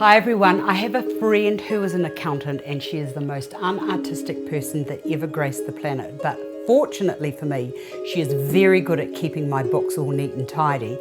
Hi everyone, I have a friend who is an accountant and she is the most unartistic person that ever graced the planet. But fortunately for me, she is very good at keeping my books all neat and tidy.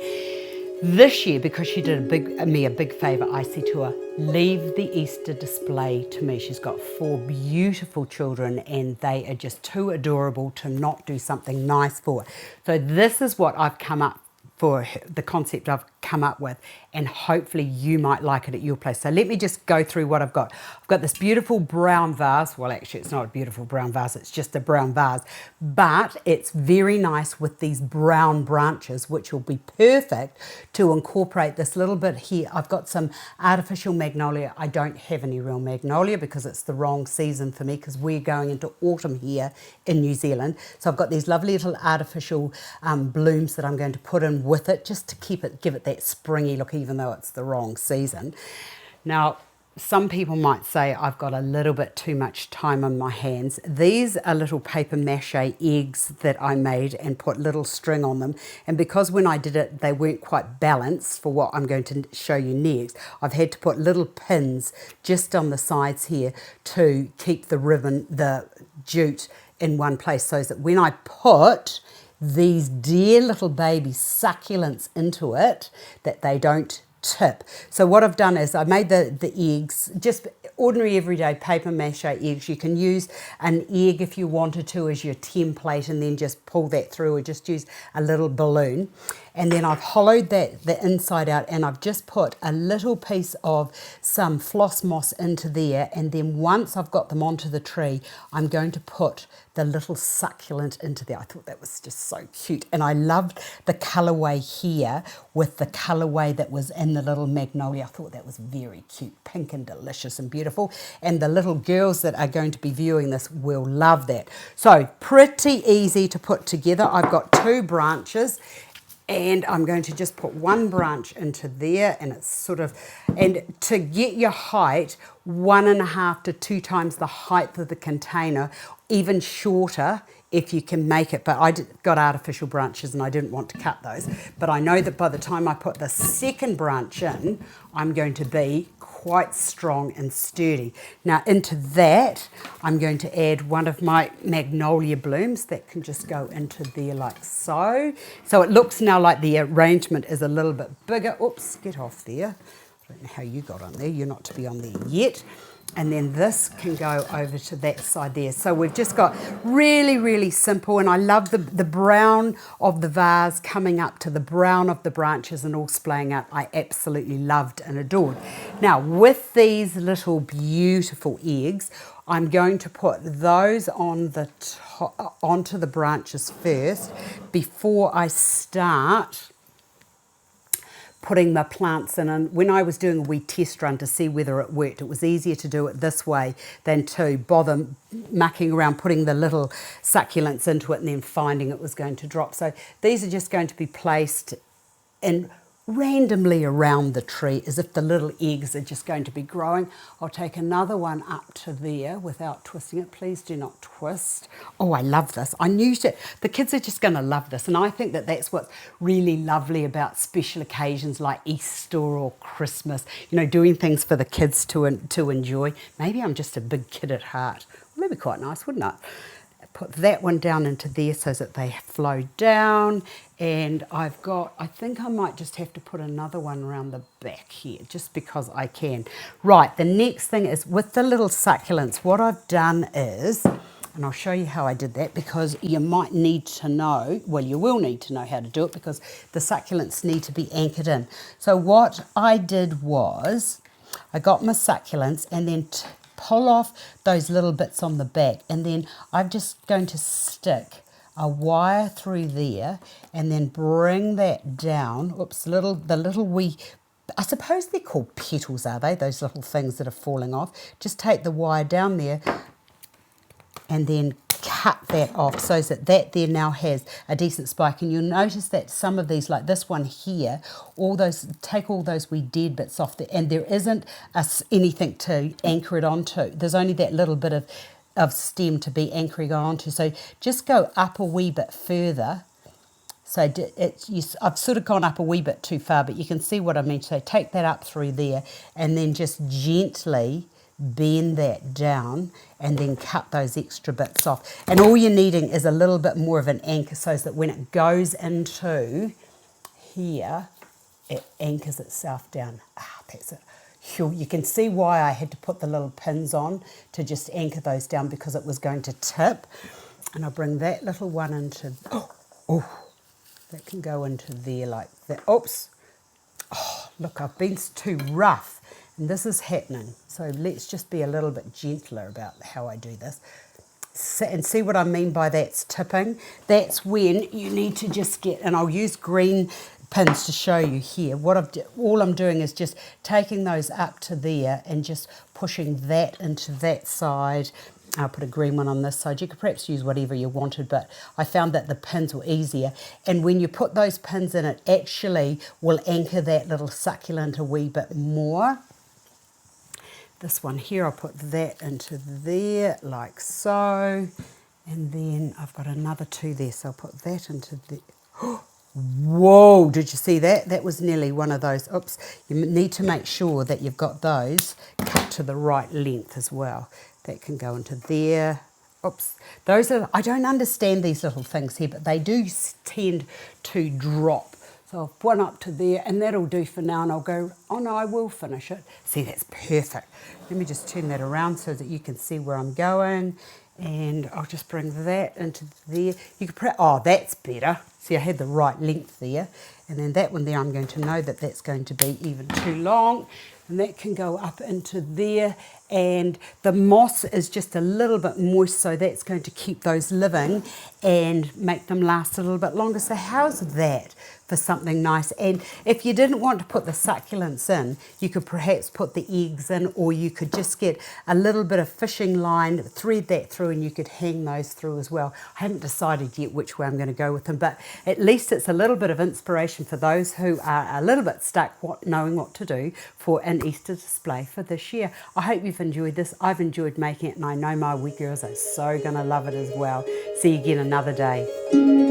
This year, because she did me a big favour, I said to her, leave the Easter display to me. She's got 4 beautiful children and they are just too adorable to not do something nice for her. So this is what I've come up for, the concept I've come up with, and hopefully you might like it at your place. So let me just go through what I've got. I've got this beautiful brown vase. Well, actually it's not a beautiful brown vase, it's just a brown vase, but it's very nice with these brown branches, which will be perfect to incorporate this little bit here. I've got some artificial magnolia. I don't have any real magnolia because it's the wrong season for me, because we're going into autumn here in New Zealand. So I've got these lovely little artificial blooms that I'm going to put in with it, just to give it that springy look, even though it's the wrong season. Now, some people might say I've got a little bit too much time on my hands. These are little papier-mâché eggs that I made and put little string on them. And because when I did it, they weren't quite balanced for what I'm going to show you next, I've had to put little pins just on the sides here to keep the ribbon, the jute in one place, so that when I put these dear little baby succulents into it, that they don't tip. So what I've done is I made the eggs, just ordinary everyday papier-mâché eggs. You can use an egg if you wanted to as your template and then just pull that through, or just use a little balloon. And then I've hollowed the inside out, and I've just put a little piece of some floss moss into there, and then once I've got them onto the tree, I'm going to put the little succulent into there. I thought that was just so cute, and I loved the colourway here with the colourway that was in the little magnolia. I thought that was very cute, pink and delicious and beautiful, and the little girls that are going to be viewing this will love that. So pretty easy to put together. I've got 2 branches, and I'm going to just put one branch into there, and it's sort of, and to get your height, 1.5 to 2 times the height of the container, even shorter if you can make it. But I got artificial branches and I didn't want to cut those. But I know that by the time I put the second branch in, I'm going to be quite strong and sturdy. Now into that, I'm going to add one of my magnolia blooms that can just go into there like so. So it looks now like the arrangement is a little bit bigger. Oops, get off there. I don't know how you got on there. You're not to be on there yet. And then this can go over to that side there. So we've just got really, really simple, and I love the brown of the vase coming up to the brown of the branches and all splaying out. I absolutely loved and adored. Now with these little beautiful eggs, I'm going to put those on the onto the branches first before I start putting the plants in. And when I was doing a wee test run to see whether it worked, it was easier to do it this way than to bother mucking around putting the little succulents into it and then finding it was going to drop. So these are just going to be placed in randomly around the tree as if the little eggs are just going to be growing. I'll take another one up to there without twisting it. Please do not twist. Oh, I love this. I knew that the kids are just going to love this, and I think that that's what's really lovely about special occasions like Easter or Christmas, you know, doing things for the kids to enjoy. Maybe I'm just a big kid at heart. Well, that'd be quite nice, wouldn't it? Put that one down into there so that they flow down, and I've got, I think I might just have to put another one around the back here just because I can. Right, the next thing is with the little succulents, what I've done is, and I'll show you how I did that, because you might need to know, well, you will need to know how to do it, because the succulents need to be anchored in. So what I did was I got my succulents and then pull off those little bits on the back, and then I'm just going to stick a wire through there and then bring that down. Oops, the little wee, I suppose they're called petals, are they? Those little things that are falling off. Just take the wire down there and then cut that off so that there now has a decent spike. And you'll notice that some of these, like this one here, take all those wee dead bits off there, and there isn't anything to anchor it onto. There's only that little bit of stem to be anchoring onto. So just go up a wee bit further So I've sort of gone up a wee bit too far, but you can see what I mean. So take that up through there and then just gently bend that down and then cut those extra bits off. And all you're needing is a little bit more of an anchor so that when it goes into here, it anchors itself down. Ah, that's it. You can see why I had to put the little pins on to just anchor those down, because it was going to tip. And I'll bring that little one into, that can go into there like that. Oops. Oh, look, I've been too rough. And this is happening. So let's just be a little bit gentler about how I do this. And see what I mean by that's tipping? That's when you need to just get, and I'll use green pins to show you here. All I'm doing is just taking those up to there and just pushing that into that side. I'll put a green one on this side. You could perhaps use whatever you wanted, but I found that the pins were easier. And when you put those pins in, it actually will anchor that little succulent a wee bit more. This one here, I'll put that into there like so. And then I've got another two there, so I'll put that into there. Whoa, did you see that? That was nearly one of those. Oops, you need to make sure that you've got those cut to the right length as well. That can go into there. Oops, those are, I don't understand these little things here, but they do tend to drop. So I'll put one up to there, and that'll do for now, and I'll go, oh no, I will finish it. See, that's perfect. Let me just turn that around so that you can see where I'm going. And I'll just bring that into there. You could put, oh, that's better. See, I had the right length there. And then that one there, I'm going to know that that's going to be even too long. And that can go up into there. And the moss is just a little bit moist, so that's going to keep those living and make them last a little bit longer. So how's that for something nice? And if you didn't want to put the succulents in, you could perhaps put the eggs in, or you could just get a little bit of fishing line, thread that through, and you could hang those through as well. I haven't decided yet which way I'm going to go with them, but at least it's a little bit of inspiration for those who are a little bit stuck knowing what to do for an Easter display for this year. I hope you've enjoyed this. I've enjoyed making it, and I know my wee girls are so going to love it as well. See you again another day.